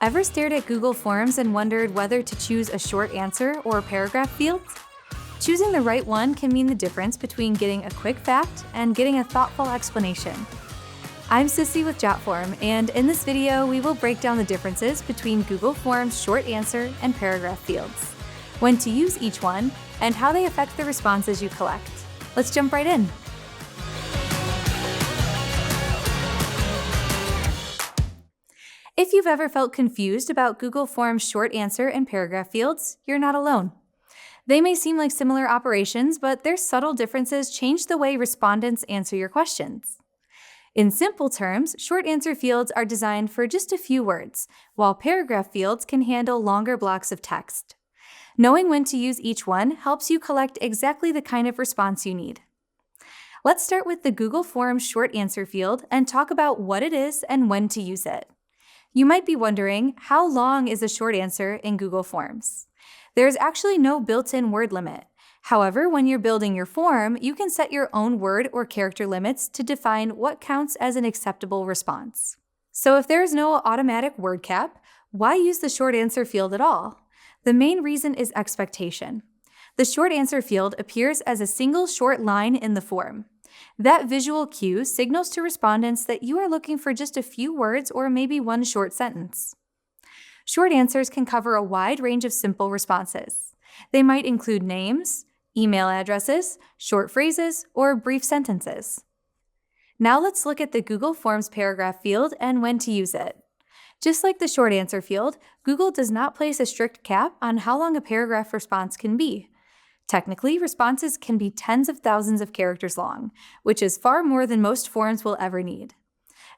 Ever stared at Google Forms and wondered whether to choose a short answer or a paragraph field? Choosing the right one can mean the difference between getting a quick fact and getting a thoughtful explanation. I'm Sissy with Jotform, and in this video, we will break down the differences between Google Forms short answer and paragraph fields, when to use each one, and how they affect the responses you collect. Let's jump right in. If you've ever felt confused about Google Forms short answer and paragraph fields, you're not alone. They may seem like similar operations, but their subtle differences change the way respondents answer your questions. In simple terms, short answer fields are designed for just a few words, while paragraph fields can handle longer blocks of text. Knowing when to use each one helps you collect exactly the kind of response you need. Let's start with the Google Forms short answer field and talk about what it is and when to use it. You might be wondering, how long is a short answer in Google Forms? There's actually no built-in word limit. However, when you're building your form, you can set your own word or character limits to define what counts as an acceptable response. So if there is no automatic word cap, why use the short answer field at all? The main reason is expectation. The short answer field appears as a single short line in the form. That visual cue signals to respondents that you are looking for just a few words or maybe one short sentence. Short answers can cover a wide range of simple responses. They might include names, email addresses, short phrases, or brief sentences. Now let's look at the Google Forms paragraph field and when to use it. Just like the short answer field, Google does not place a strict cap on how long a paragraph response can be. Technically, responses can be tens of thousands of characters long, which is far more than most forms will ever need.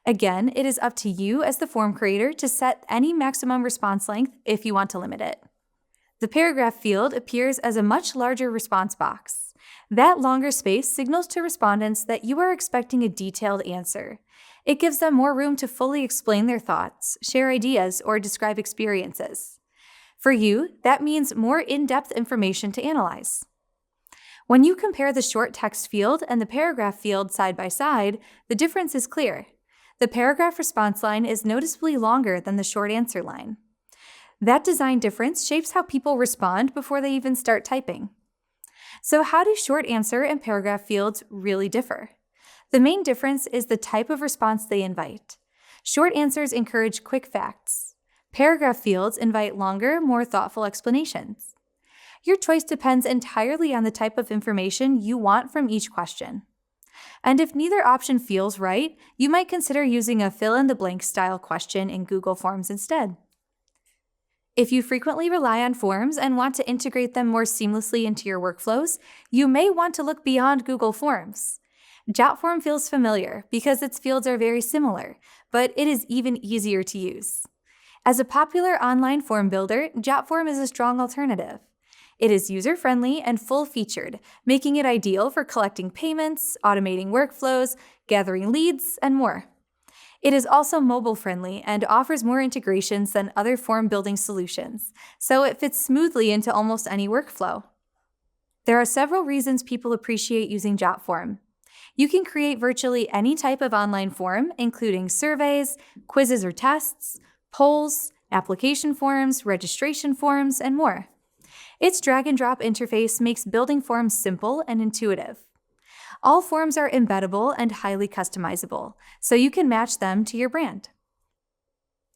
Again, it is up to you as the form creator to set any maximum response length if you want to limit it. The paragraph field appears as a much larger response box. That longer space signals to respondents that you are expecting a detailed answer. It gives them more room to fully explain their thoughts, share ideas, or describe experiences. For you, that means more in-depth information to analyze. When you compare the short text field and the paragraph field side by side, the difference is clear. The paragraph response line is noticeably longer than the short answer line. That design difference shapes how people respond before they even start typing. So how do short answer and paragraph fields really differ? The main difference is the type of response they invite. Short answers encourage quick facts. Paragraph fields invite longer, more thoughtful explanations. Your choice depends entirely on the type of information you want from each question. And if neither option feels right, you might consider using a fill-in-the-blank style question in Google Forms instead. If you frequently rely on forms and want to integrate them more seamlessly into your workflows, you may want to look beyond Google Forms. Jotform feels familiar because its fields are very similar, but it is even easier to use. As a popular online form builder, Jotform is a strong alternative. It is user-friendly and full-featured, making it ideal for collecting payments, automating workflows, gathering leads, and more. It is also mobile-friendly and offers more integrations than other form-building solutions, so it fits smoothly into almost any workflow. There are several reasons people appreciate using Jotform. You can create virtually any type of online form, including surveys, quizzes or tests, polls, application forms, registration forms, and more. Its drag-and-drop interface makes building forms simple and intuitive. All forms are embeddable and highly customizable, so you can match them to your brand.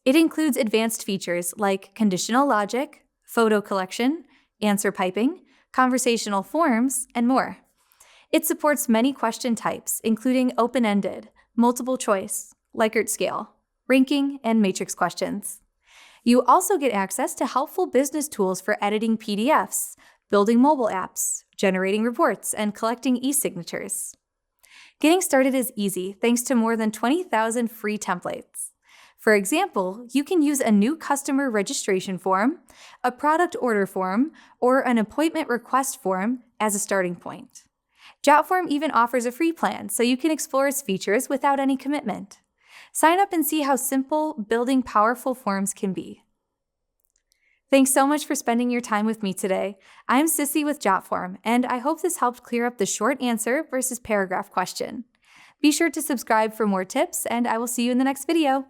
It includes advanced features like conditional logic, photo collection, answer piping, conversational forms, and more. It supports many question types, including open-ended, multiple choice, Likert scale, ranking, and matrix questions. You also get access to helpful business tools for editing PDFs, building mobile apps, generating reports, and collecting e-signatures. Getting started is easy thanks to more than 20,000 free templates. For example, you can use a new customer registration form, a product order form, or an appointment request form as a starting point. Jotform even offers a free plan, so you can explore its features without any commitment. Sign up and see how simple building powerful forms can be. Thanks so much for spending your time with me today. I'm Sissy with Jotform, and I hope this helped clear up the short answer versus paragraph question. Be sure to subscribe for more tips, and I will see you in the next video.